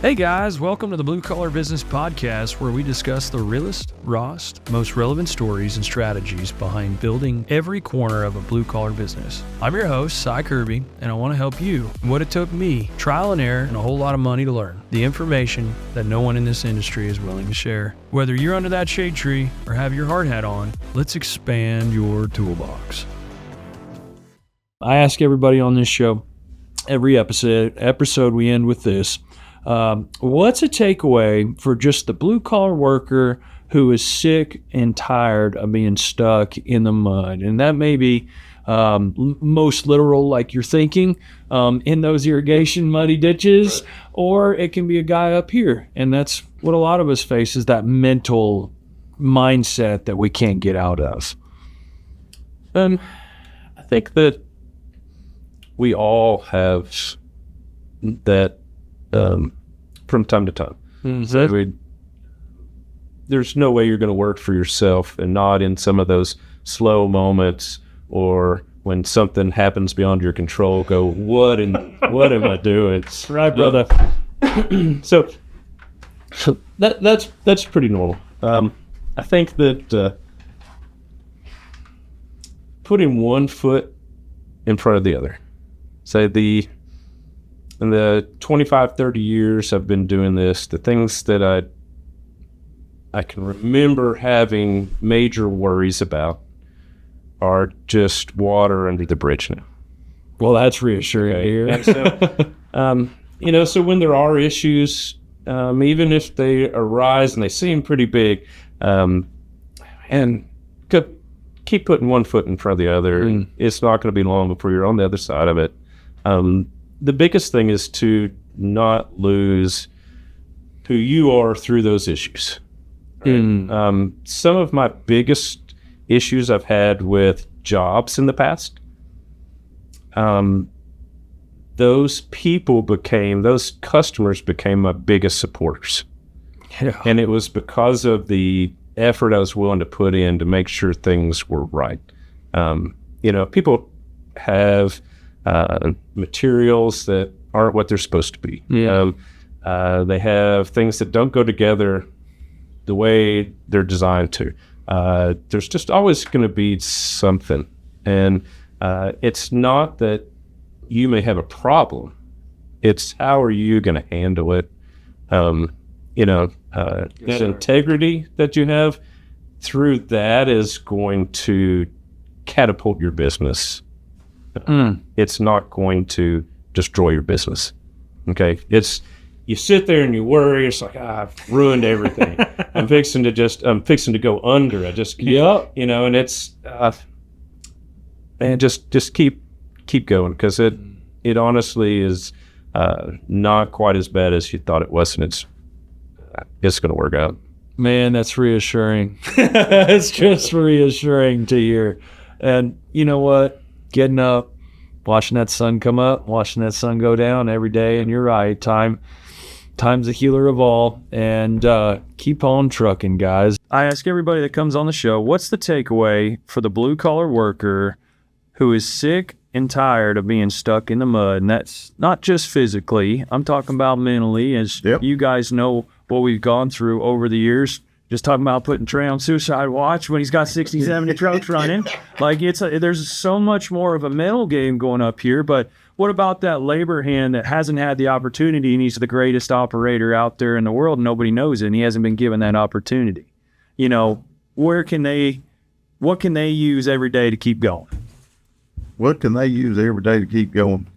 Hey guys, welcome to the Blue Collar Business Podcast, where we discuss the realest, rawest, most relevant stories and strategies behind building every corner of a blue collar business. I'm your host, Cy Kirby, and I want to help you. What it took me, trial and error, and a whole lot of money to learn. The information that no one in this industry is willing to share. Whether you're under that shade tree or have your hard hat on, let's expand your toolbox. I ask everybody on this show, every episode we end with this. What's a takeaway for just the blue collar worker who is sick and tired of being stuck in the mud? And that may be most literal, like you're thinking, in those irrigation muddy ditches, or it can be a guy up here. And that's what a lot of us face, is that mental mindset that we can't get out of. I think that we all have that from time to time. There's no way you're going to work for yourself and not in some of those slow moments, or when something happens beyond your control, go, what am I doing? Right, brother. So that's pretty normal. I think that putting one foot in front of the other. Say in the 25, 30 years I've been doing this, the things that I can remember having major worries about are just water under the bridge now. Well, that's reassuring to hear. And so, so when there are issues, even if they arise and they seem pretty big, and keep putting one foot in front of the other, it's not going to be long before you're on the other side of it. The biggest thing is to not lose who you are through those issues. Right? Some of my biggest issues I've had with jobs in the past, those customers became my biggest supporters. Yeah. And it was because of the effort I was willing to put in to make sure things were right. People have materials that aren't what they're supposed to be. Yeah. They have things that don't go together the way they're designed to. There's just always going to be something. And it's not that you may have a problem. It's how are you going to handle it? That integrity that you have through that is going to catapult your business. It's not going to destroy your business. Okay. You sit there and you worry. It's like, I've ruined everything. I'm fixing to go under. I just can't, and it's, just keep going. Cause it honestly is, not quite as bad as you thought it was. And it's going to work out. Man, that's reassuring. It's just reassuring to hear. And you know what? Getting up, watching that sun come up, watching that sun go down every day. And you're right. Time's the healer of all. And keep on trucking, guys. I ask everybody that comes on the show, what's the takeaway for the blue collar worker who is sick and tired of being stuck in the mud? And that's not just physically. I'm talking about mentally, as you guys know what we've gone through over the years. Just talking about putting Trey on suicide watch when he's got 60, 70 trucks running. Like there's so much more of a mental game going up here. But what about that labor hand that hasn't had the opportunity, and he's the greatest operator out there in the world and nobody knows it, and he hasn't been given that opportunity? What can they use every day to keep going? What can they use every day to keep going?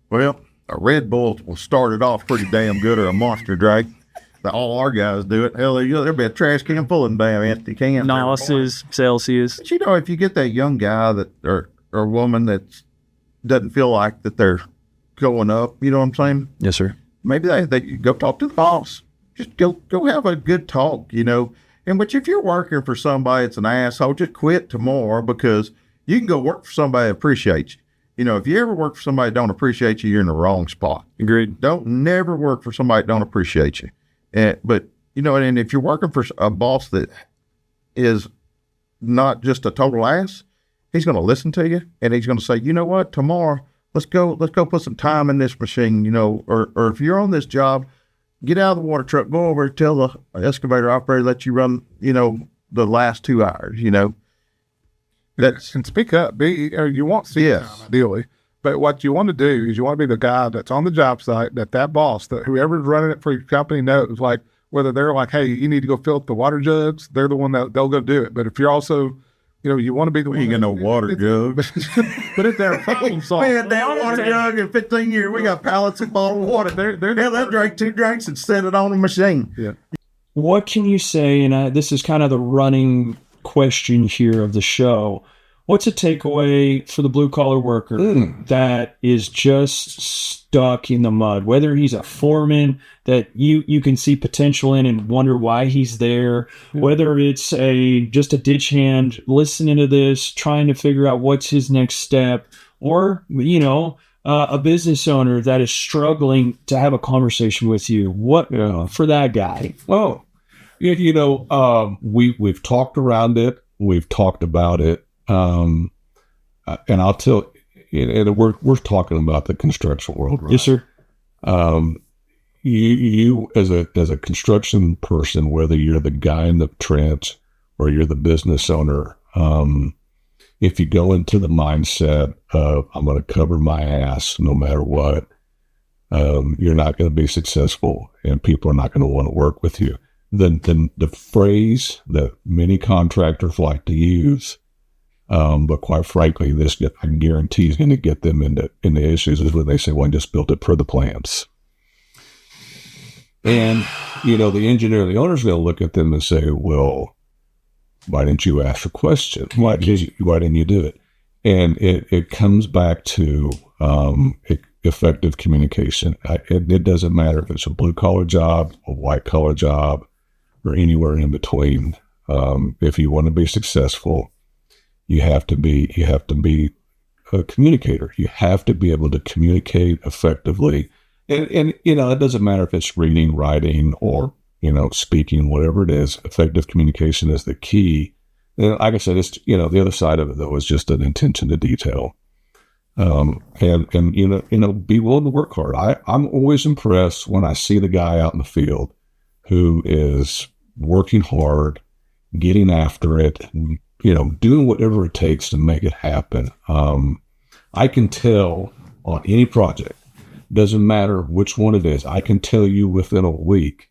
Well, a Red Bull will start it off pretty damn good, or a Monster Drink. All our guys do it. Hell, there'll be a trash can full of damn empty cans. Celsius. But if you get that young guy or woman that doesn't feel like that they're going up, you know what I'm saying? Yes, sir. Maybe they go talk to the boss. Just go have a good talk, And but if you're working for somebody that's an asshole, just quit tomorrow, because you can go work for somebody that appreciates you. If you ever work for somebody that don't appreciate you, you're in the wrong spot. Agreed. Don't never work for somebody that don't appreciate you. But and if you're working for a boss that is not just a total ass, he's going to listen to you, and he's going to say, you know what, tomorrow, let's go put some time in this machine, or if you're on this job, get out of the water truck, go over, tell the excavator operator, let you run, the last 2 hours, And speak up. You want seat time, ideally. But what you want to do is you want to be the guy that's on the job site, that boss, that whoever's running it for your company knows, like, whether they're like, hey, you need to go fill up the water jugs, they're the one that they'll go do it. But if you're also, you want to be the one. You ain't got no water jugs. But if they're a problem solver. We had that water jug in 15 years. We got pallets of bottled water. They'll drink 2 drinks and set it on the machine. Yeah. What can you say, and this is kind of the running question here of the show, what's a takeaway for the blue-collar worker that is just stuck in the mud, whether he's a foreman that you can see potential in and wonder why he's there, whether it's just a ditch hand listening to this, trying to figure out what's his next step, or, a business owner that is struggling to have a conversation with you. What for that guy? Oh, we've talked around it. We've talked about it. And I'll tell you, we're talking about the construction world, right? Yes, sir. You as a construction person, whether you're the guy in the trench or you're the business owner, if you go into the mindset of I'm going to cover my ass no matter what, you're not going to be successful, and people are not going to want to work with you. The phrase that many contractors like to use, but quite frankly, I guarantee is going to get them into issues, is when they say, well, I just built it per the plans. And, the engineer, the owner's going to look at them and say, well, why didn't you ask a question? Why didn't you do it? And it comes back to effective communication. It doesn't matter if it's a blue-collar job, a white-collar job, or anywhere in between. If you want to be successful, you have to be a communicator. You have to be able to communicate effectively. And it doesn't matter if it's reading, writing, or, speaking, whatever it is. Effective communication is the key. And like I said, it's, the other side of it, though, is just an attention to detail. And be willing to work hard. I'm always impressed when I see the guy out in the field who is working hard, getting after it, and, doing whatever it takes to make it happen. I can tell on any project, doesn't matter which one it is, I can tell you within a week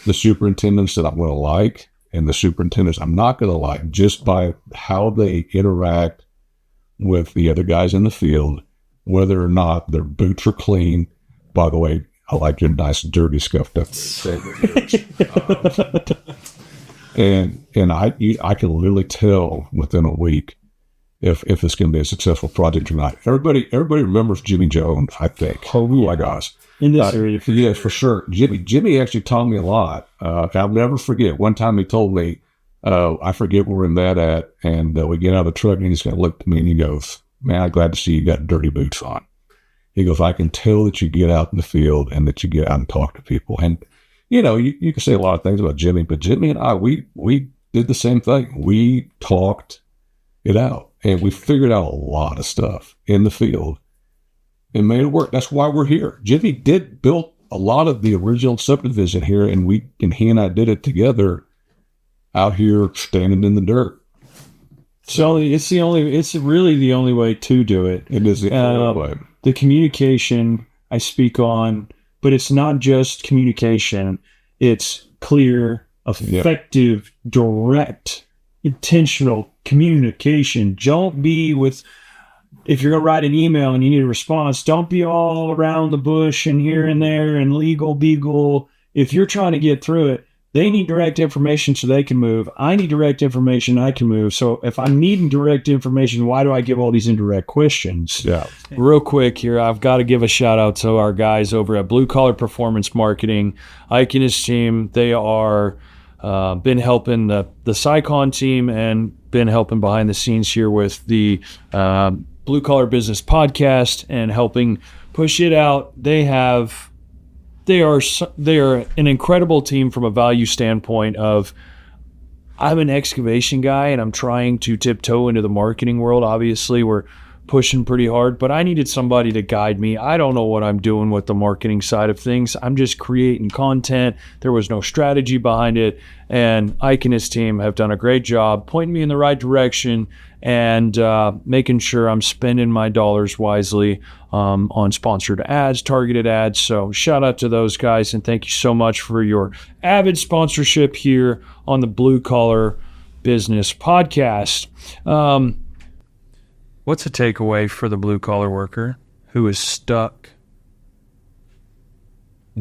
the superintendents that I'm going to like and the superintendents I'm not going to like, just by how they interact with the other guys in the field, whether or not their boots are clean. By the way, I like your nice, dirty, scuffed up. And I can literally tell within a week if it's going to be a successful project or not. Everybody remembers Jimmy Jones, I think. Oh, yeah. My gosh. In this area. Yeah, for sure. Jimmy actually taught me a lot. I'll never forget. One time he told me, I forget where we met at, and we get out of the truck, and he's going to look at me, and he goes, man, I'm glad to see you got dirty boots on. He goes, I can tell that you get out in the field and that you get out and talk to people. And, you can say a lot of things about Jimmy, but Jimmy and I, we did the same thing. We talked it out, and we figured out a lot of stuff in the field and made it work. That's why we're here. Jimmy did build a lot of the original subdivision here, and he and I did it together out here standing in the dirt. So it's really the only way to do it. It is the only way. The communication I speak on, but it's not just communication. It's clear, effective, direct, intentional communication. Don't be if you're going to write an email and you need a response, don't be all around the bush and here and there and legal beagle. If you're trying to get through it, they need direct information so they can move. I need direct information, I can move. So if I'm needing direct information, why do I give all these indirect questions? Yeah. Real quick here, I've got to give a shout out to our guys over at Blue Collar Performance Marketing. Ike and his team, they are been helping the SciCon team and been helping behind the scenes here with the Blue Collar Business Podcast and helping push it out. They are an incredible team from a value standpoint of, I'm an excavation guy and I'm trying to tiptoe into the marketing world. Obviously, we're pushing pretty hard, but I needed somebody to guide me. I don't know what I'm doing with the marketing side of things. I'm just creating content. There was no strategy behind it. And Ike and his team have done a great job pointing me in the right direction and making sure I'm spending my dollars wisely on sponsored ads, targeted ads. So shout out to those guys, and thank you so much for your avid sponsorship here on the Blue Collar Business Podcast. What's a takeaway for the blue collar worker who is stuck,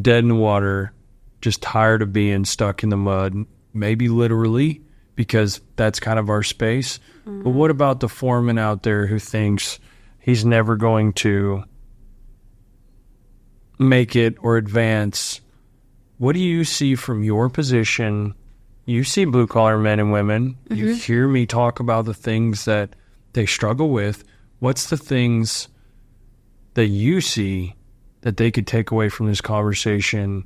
dead in the water, just tired of being stuck in the mud, maybe literally, because that's kind of our space. But what about the foreman out there who thinks he's never going to make it or advance? What do you see from your position? You see blue collar men and women. You hear me talk about the things that they struggle with. What's the things that you see that they could take away from this conversation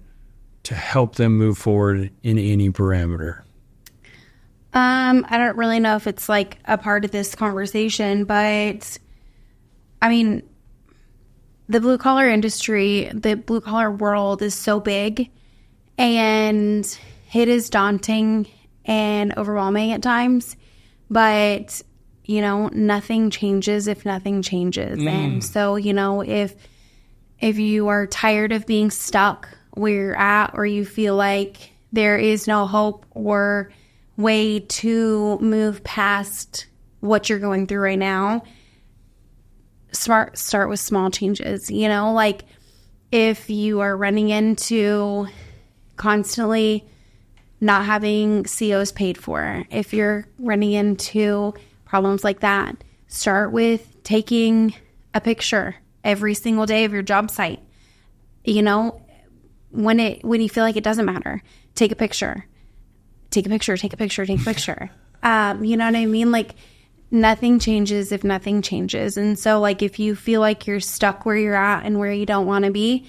to help them move forward in any parameter? I don't really know if it's like a part of this conversation, but I mean, the blue collar industry, the blue collar world is so big, and it is daunting and overwhelming at times, but you know, nothing changes if nothing changes. And so, you know, if you are tired of being stuck where you're at, or you feel like there is no hope or way to move past what you're going through right now, start with small changes. You know, like if you are running into constantly not having COs paid for, if you're running into problems like that, start with taking a picture every single day of your job site. You know, when you feel like it doesn't matter, take a picture. You know what I mean? Like, nothing changes if nothing changes. And so, like, if you feel like you're stuck where you're at and where you don't want to be,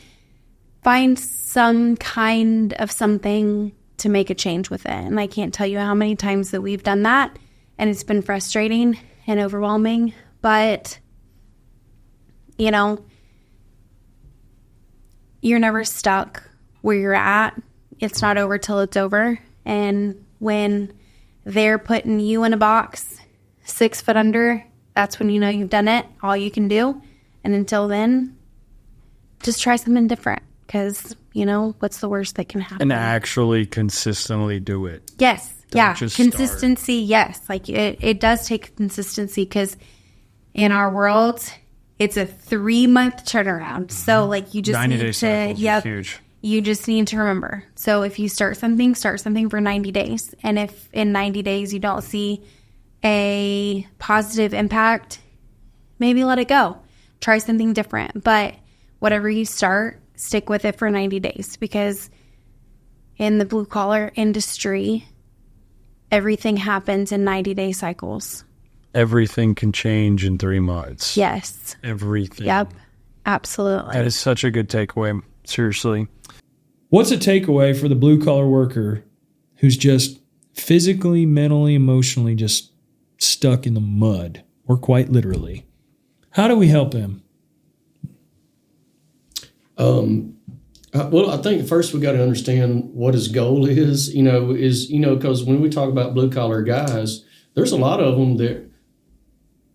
find some kind of something to make a change with it. And I can't tell you how many times that we've done that, and it's been frustrating and overwhelming. But, you know, you're never stuck where you're at. It's not over till it's over. And when they're putting you in a box 6 foot under, that's when you know you've done it, all you can do. And until then, just try something different, because, you know, what's the worst that can happen? And actually consistently do it. Yes. Don't just Consistency. start. Yes. Like it does take consistency, because in our world, it's a 3-month turnaround. So like you just 90-day need cycles to, is huge. You just need to remember. So if you start something for 90 days. And if in 90 days you don't see a positive impact, maybe let it go. Try something different. But whatever you start, stick with it for 90 days. Because in the blue collar industry, everything happens in 90-day cycles. Everything can change in 3 months. Yes. Everything. Yep. Absolutely. That is such a good takeaway. Seriously. What's a takeaway for the blue collar worker who's just physically, mentally, emotionally just stuck in the mud, or quite literally? How do we help him? Well, I think first we got to understand what his goal is, because when we talk about blue collar guys, there's a lot of them that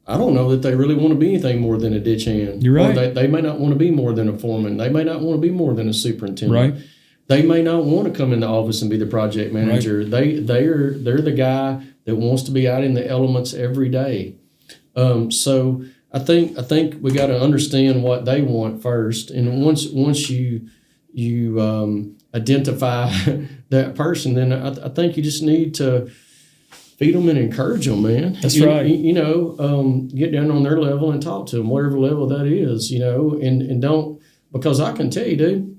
I don't know that they really want to be anything more than a ditch hand. You're right. Or they may not want to be more than a foreman. They may not want to be more than a superintendent. Right. They may not want to come in the office and be the project manager. Right. They're the guy that wants to be out in the elements every day. So I think we got to understand what they want first, and once you identify that person, then I think you just need to feed them and encourage them, man. That's right. Get down on their level and talk to them, whatever level that is, and don't, because I can tell you, dude,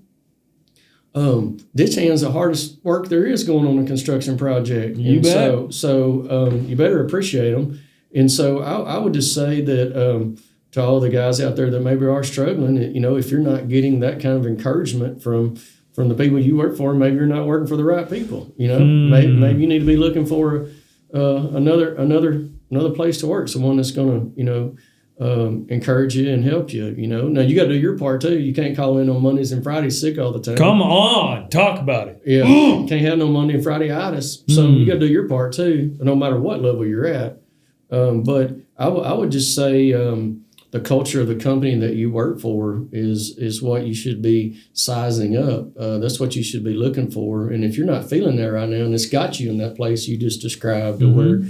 ditch hand's the hardest work there is going on a construction project. You bet. So you better appreciate them. And so I would just say that to all the guys out there that maybe are struggling, if you're not getting that kind of encouragement from the people you work for, maybe you're not working for the right people. Maybe you need to be looking for another place to work, someone that's going to encourage you and help you. Now you got to do your part too. You can't call in on Mondays and Fridays sick all the time. Come on, talk about it. Yeah, you can't have no Monday and Friday-itis. So you got to do your part too, no matter what level you're at. But I would just say the culture of the company that you work for is what you should be sizing up. That's what you should be looking for. And if you're not feeling that right now, and it's got you in that place you just described, to where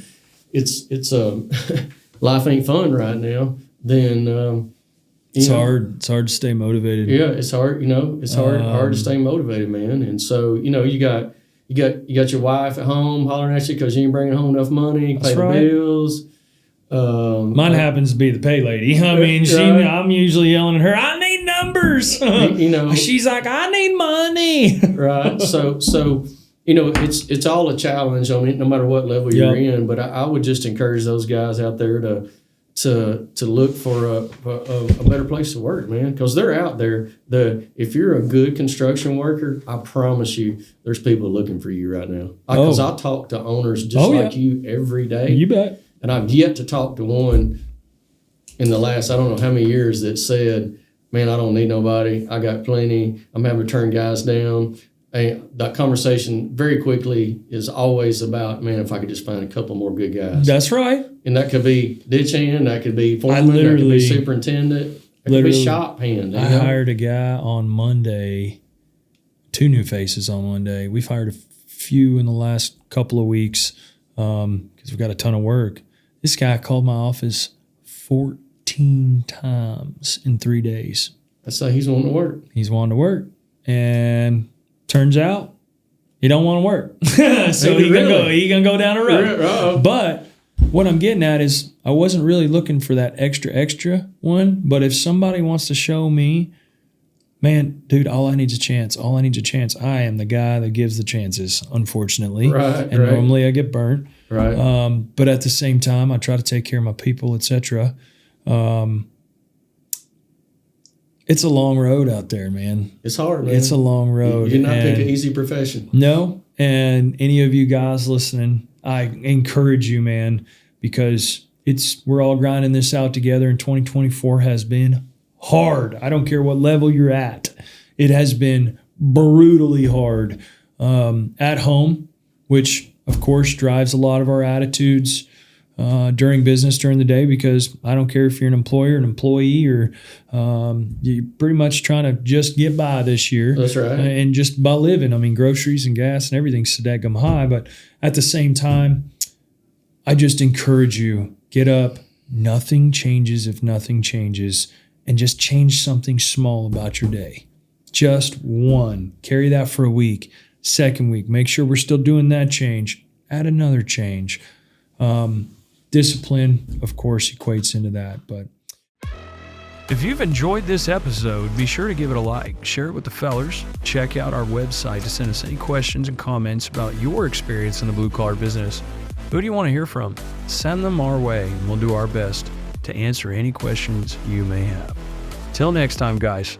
it's life ain't fun right now, then it's hard. It's hard to stay motivated. Yeah, it's hard. It's hard to stay motivated, man. And so you got your wife at home hollering at you because you ain't bringing home enough money, pay the bills. Mine happens to be the pay lady. I mean, I'm usually yelling at her, I need numbers. She's like, I need money. Right. So it's all a challenge on it, no matter what level you're in. But I would just encourage those guys out there to look for a better place to work, man, because they're out there. If you're a good construction worker, I promise you, there's people looking for you right now. Because I talk to owners just like you every day. You bet. And I've yet to talk to one in the last, I don't know how many years, that said, man, I don't need nobody. I got plenty. I'm having to turn guys down. And that conversation very quickly is always about, man, if I could just find a couple more good guys. That's right. And that could be ditch hand, that could be foreman, that could be superintendent, that could be shop hand. I hired a guy on Monday, 2 new faces on Monday. We've hired a few in the last couple of weeks because we've got a ton of work. This guy called my office 14 times in 3 days. That's how he's wanting to work. He's wanting to work. And turns out he don't want to work. So he gonna go down the road. Uh-oh. But what I'm getting at is I wasn't really looking for that extra one. But if somebody wants to show me, man, dude, all I need is a chance. All I need is a chance. I am the guy that gives the chances, unfortunately. Right. Normally I get burnt. Right. But at the same time, I try to take care of my people, etc. It's a long road out there, man. It's hard, man. It's a long road. You did not pick an easy profession. No. And any of you guys listening, I encourage you, man, because we're all grinding this out together, and 2024 has been hard. I don't care what level you're at. It has been brutally hard at home, which of course drives a lot of our attitudes during business during the day, because I don't care if you're an employer, an employee, or you're pretty much trying to just get by this year. That's right. And just by living. I mean, groceries and gas and everything's so daggum high. But at the same time, I just encourage you, get up. Nothing changes if nothing changes. And just change something small about your day. Just one. Carry that for a week. Second week, make sure we're still doing that change. Add another change. Discipline, of course, equates into that. But if you've enjoyed this episode, be sure to give it a like. Share it with the fellers. Check out our website to send us any questions and comments about your experience in the blue-collar business. Who do you want to hear from? Send them our way, and we'll do our best to answer any questions you may have. Till next time, guys.